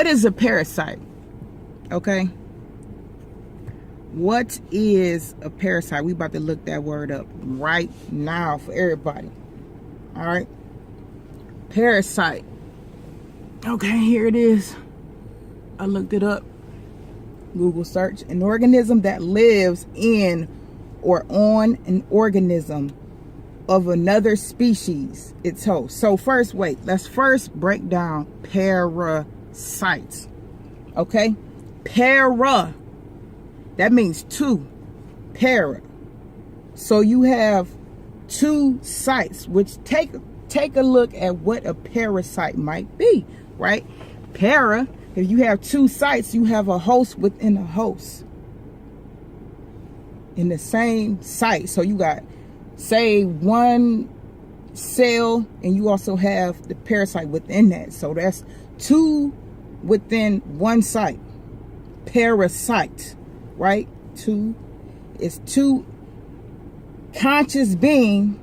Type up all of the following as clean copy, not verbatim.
is a parasite? Okay. What is a parasite? We about to look that word up right now for everybody. All right. Parasite. Okay, here it is. I looked it up. Google search. An organism that lives in or on an organism of another species, its host. So first, let's first break down parasites. Okay? Para. That means two. Para. So you have two sites, which take a look at what a parasite might be, right? Para, if you have two sites, you have a host within a host in the same site. So you got, say, one cell, and you also have the parasite within that. So that's two within one site. Parasite, right? Two is two conscious being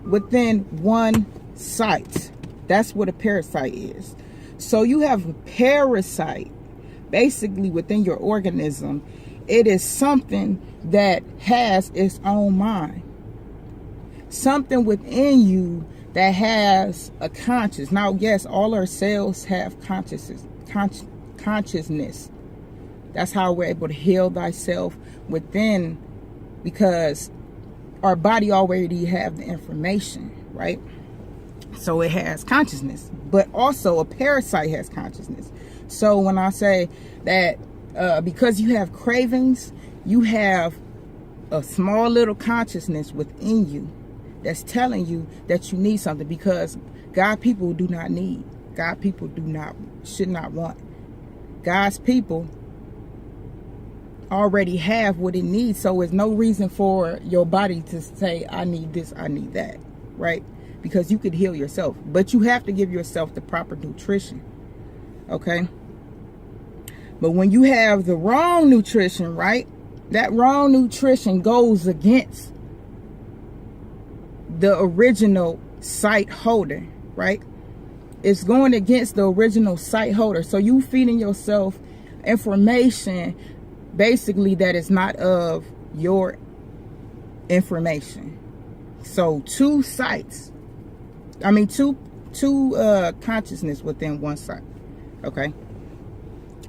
within one site. That's what a parasite is. So you have a parasite basically within your organism. It is something that has its own mind. Something within you that has a conscious. Now, yes, all our cells have consciousness. That's how we're able to heal thyself within, because our body already have the information, right? So it has consciousness, but also a parasite has consciousness. So when I say that, because you have cravings, you have a small little consciousness within you that's telling you that you need something, because God people do not need. God people should not want. God's people already have what it needs. So there's no reason for your body to say, I need this, I need that, right? Because you could heal yourself, but you have to give yourself the proper nutrition. Okay. But when you have the wrong nutrition, right? That wrong nutrition goes against the original site holder, right? It's going against the original site holder. So you feeding yourself information basically that is not of your information. So two consciousness within one site. Okay.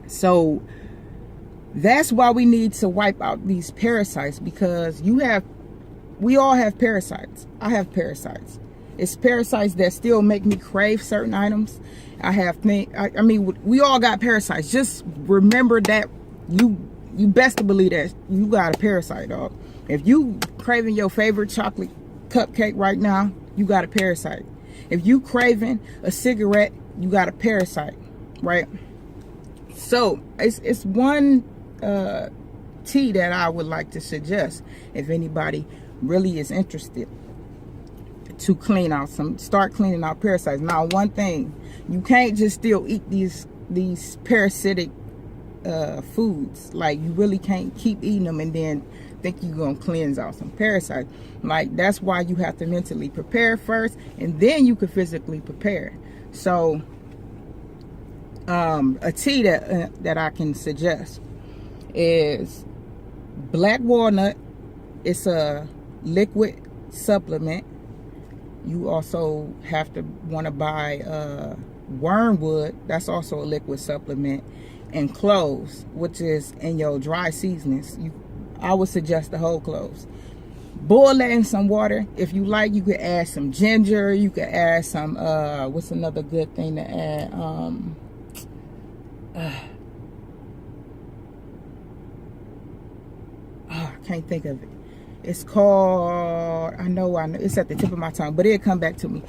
So that's why we need to wipe out these parasites, because we all have parasites. I have parasites. It's parasites that still make me crave certain items. We all got parasites. Just remember that you best to believe that you got a parasite, dog. If you craving your favorite chocolate cupcake right now, you got a parasite. If you craving a cigarette, you got a parasite, right? So it's one tea that I would like to suggest if anybody really is interested to start cleaning out parasites. Now, one thing, you can't just still eat these parasitic foods. Like, you really can't keep eating them and then think you're gonna cleanse out some parasites. Like, that's why you have to mentally prepare first, and then you can physically prepare. So a tea that I can suggest is black walnut. It's a liquid supplement. You also want to buy wormwood. That's also a liquid supplement. And cloves, which is in your dry seasonings. I would suggest the whole cloves. Boil that in some water. If you like, you could add some ginger. You could add some, what's another good thing to add? I can't think of it. It's called, I know, it's at the tip of my tongue, but it'll come back to me.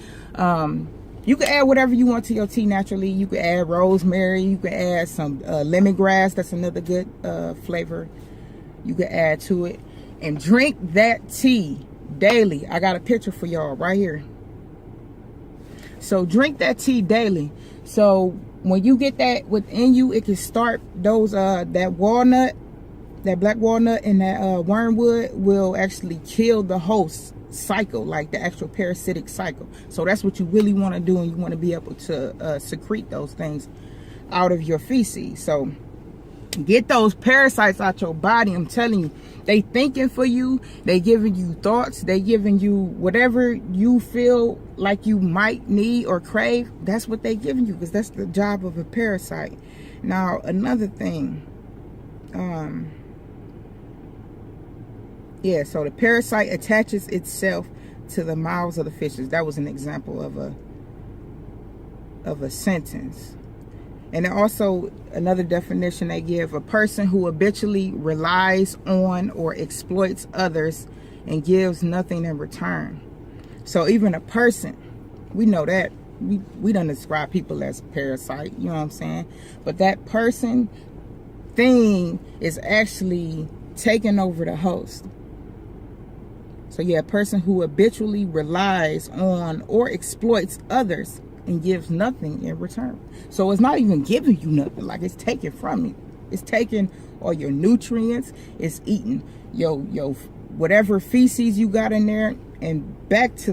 You can add whatever you want to your tea naturally. You can add rosemary. You can add some lemongrass. That's another good flavor you can add to it. And drink that tea daily. I got a picture for y'all right here. So drink that tea daily. So when you get that within you, it can start those, that walnut, that black walnut and that wormwood will actually kill the host cycle, like the actual parasitic cycle. So that's what you really want to do, and you want to be able to secrete those things out of your feces. So get those parasites out your body. I'm telling you, they thinking for you. They giving you thoughts. They giving you whatever you feel like you might need or crave. That's what they giving you, because that's the job of a parasite. Now, another thing, yeah, so the parasite attaches itself to the mouths of the fishes. That was an example of a sentence. And also another definition they give: a person who habitually relies on or exploits others and gives nothing in return. So even a person, we know that. We don't describe people as parasite, you know what I'm saying? But that person, thing, is actually taking over the host. So yeah, a person who habitually relies on or exploits others and gives nothing in return. So it's not even giving you nothing, like it's taken from you. It's taking all your nutrients, it's eating your whatever feces you got in there, and back to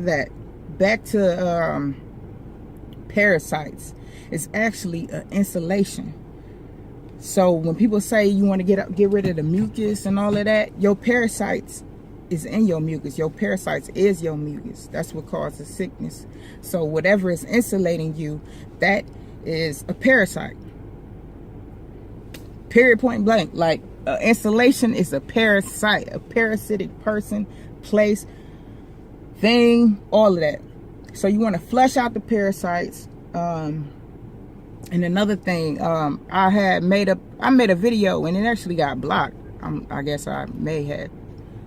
parasites. It's actually an insulation. So when people say you want to get rid of the mucus and all of that, your parasites is in your mucus. Your parasites is your mucus. That's what causes sickness. So whatever is insulating you, that is a parasite. Period, point blank. Like insulation is a parasite, a parasitic person, place, thing, all of that. So you want to flush out the parasites. And another thing, I made a video and it actually got blocked. I guess I may have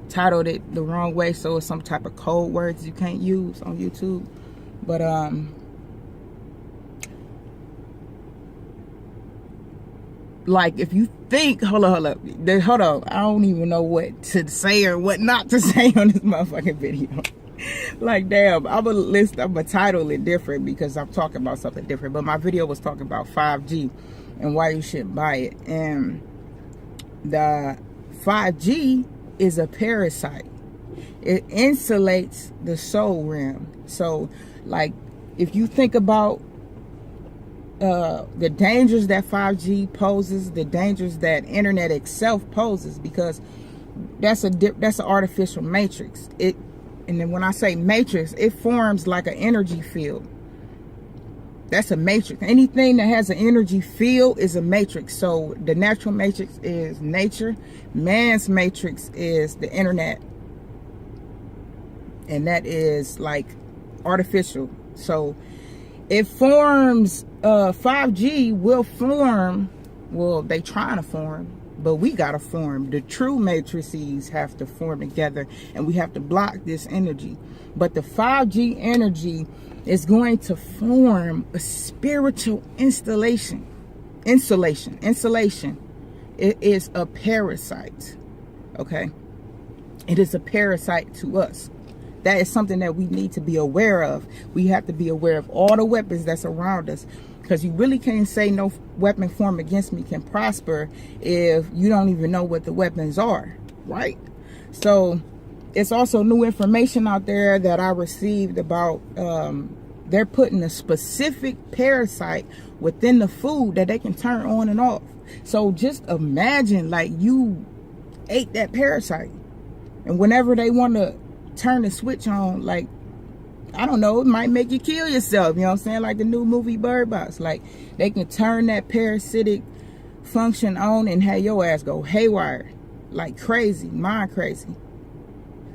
titled it the wrong way, so it's some type of code words you can't use on YouTube. But like, if you think, hold on, I don't even know what to say or what not to say on this motherfucking video. Like, damn, I'm gonna title it different because I'm talking about something different. But my video was talking about 5G and why you shouldn't buy it. And the 5G is a parasite. It insulates the soul realm. So, like, if you think about the dangers that 5G poses, the dangers that internet itself poses, because that's an artificial matrix. And then when I say matrix, it forms like an energy field. That's a matrix. Anything that has an energy field is a matrix. So the natural matrix is nature. Man's matrix is the internet. And that is like artificial. So it forms, 5G will form, well, they trying to form, but we gotta form. The true matrices have to form together, and we have to block this energy. But the 5G energy is going to form a spiritual insulation. It is a parasite. Okay, it is a parasite to us. That is something that we need to be aware of. We have to be aware of all the weapons that's around us, because you really can't say no weapon formed against me can prosper if you don't even know what the weapons are, right? So it's also new information out there that I received about they're putting a specific parasite within the food that they can turn on and off. So just imagine, like, you ate that parasite, and whenever they want to turn the switch on, like, I don't know, it might make you kill yourself, you know what I'm saying? Like the new movie Bird Box. Like, they can turn that parasitic function on and have your ass go haywire, like crazy, mind crazy.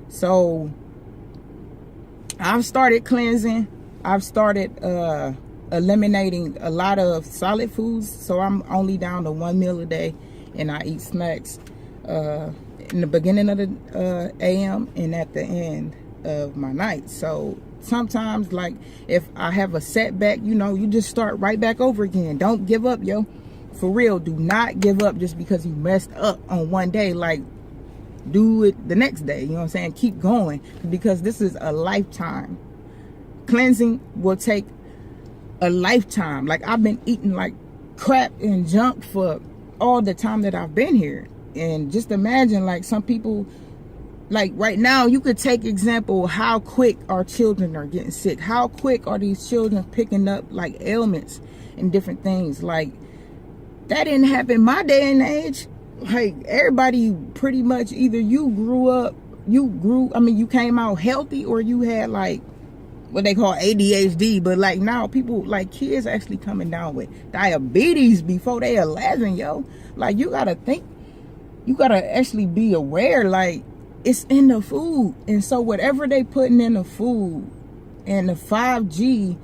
So I've started cleansing. I've started eliminating a lot of solid foods. So I'm only down to 1 meal a day, and I eat snacks in the beginning of the AM and at the end of my night. So sometimes, like, if I have a setback, you know, you just start right back over again. Don't give up, yo. For real, do not give up just because you messed up on one day. Like, do it the next day, you know what I'm saying? Keep going, because this is a lifetime. Cleansing will take a lifetime. Like, I've been eating like crap and junk for all the time that I've been here. And just imagine, like, some people, like right now, you could take example how quick our children are getting sick. How quick are these children picking up like ailments and different things? Like, That didn't happen my day and age. Like, everybody pretty much, either you came out healthy, or you had like what they call ADHD. But like now, people, like kids, actually coming down with diabetes before they 11, yo. Like, you gotta think, you gotta actually be aware, like, it's in the food. And so whatever they putting in the food, and the 5G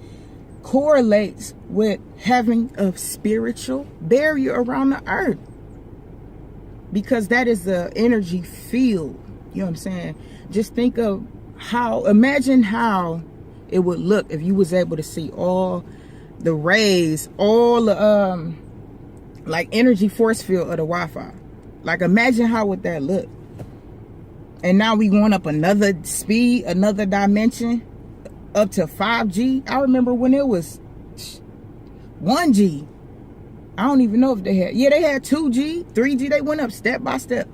correlates with having a spiritual barrier around the earth, because that is the energy field. You know what I'm saying? Just think of imagine how it would look if you was able to see all the rays, all the like energy force field of the Wi-Fi. Like, imagine how would that look. And now we going up another speed, another dimension, up to 5G. I remember when it was 1G. I don't even know if they had, they had 2G, 3G. They went up step by step.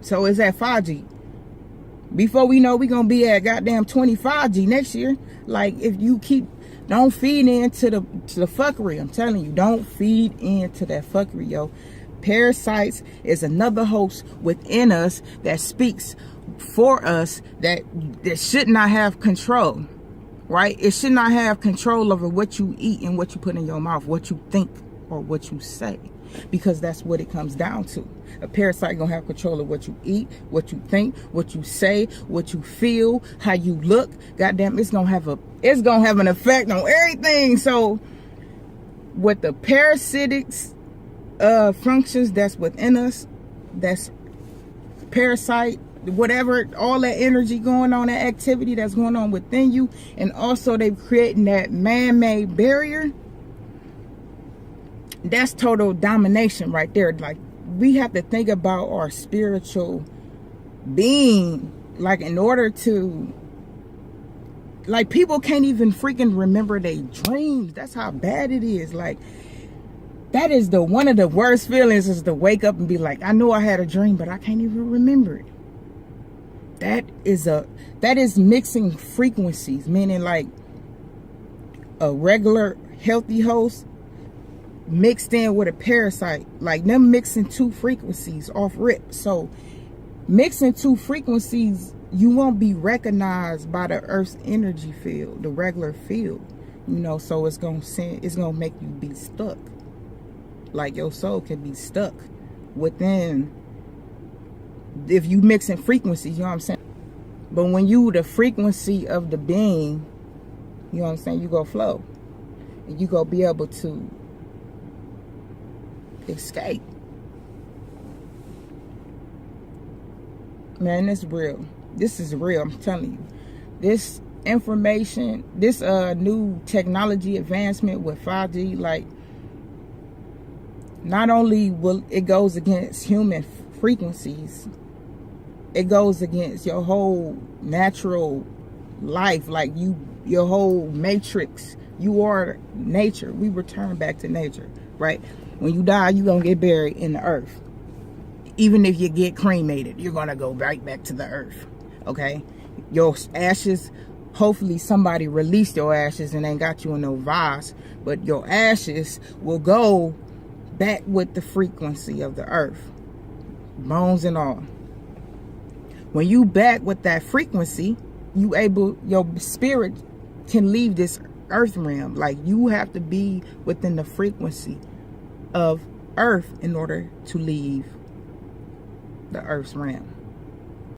So it's at 5G. Before we know, we gonna be at goddamn 25G next year. Like, if you don't feed into the fuckery. I'm telling you, don't feed into that fuckery, yo. Parasites is another host within us that speaks for us, that should not have control, right? It should not have control over what you eat and what you put in your mouth, what you think or what you say, because that's what it comes down to. A parasite gonna have control of what you eat, what you think, what you say, what you feel, how you look. Goddamn, it's gonna have an effect on everything. So with the parasitics functions that's within us, that's parasite, whatever, all that energy going on, that activity that's going on within you, and also they creating that man-made barrier. That's total domination right there. Like, we have to think about our spiritual being. Like, in order to, like, people can't even freaking remember their dreams. That's how bad it is. Like, that is one of the worst feelings, is to wake up and be like, I know I had a dream, but I can't even remember it. That is mixing frequencies, meaning like a regular healthy host mixed in with a parasite, like them mixing two frequencies off rip. So mixing two frequencies, you won't be recognized by the Earth's energy field, the regular field, you know. So it's gonna make you be stuck. Like, your soul can be stuck within, if you mixing frequencies, you know what I'm saying? But when you the frequency of the being, you know what I'm saying, you go flow, and you go be able to escape. Man, it's real. This is real, I'm telling you. This information, this new technology advancement with 5G, like, not only will it goes against human frequencies, it goes against your whole natural life, like your whole matrix. You are nature. We return back to nature, right? When you die, you're gonna get buried in the earth. Even if you get cremated, you're gonna go right back to the earth, okay? Your ashes, hopefully somebody released your ashes and ain't got you in no vase, but your ashes will go back with the frequency of the earth, bones and all. When you back with that frequency, your spirit can leave this earth realm. Like, you have to be within the frequency of earth in order to leave the earth's realm.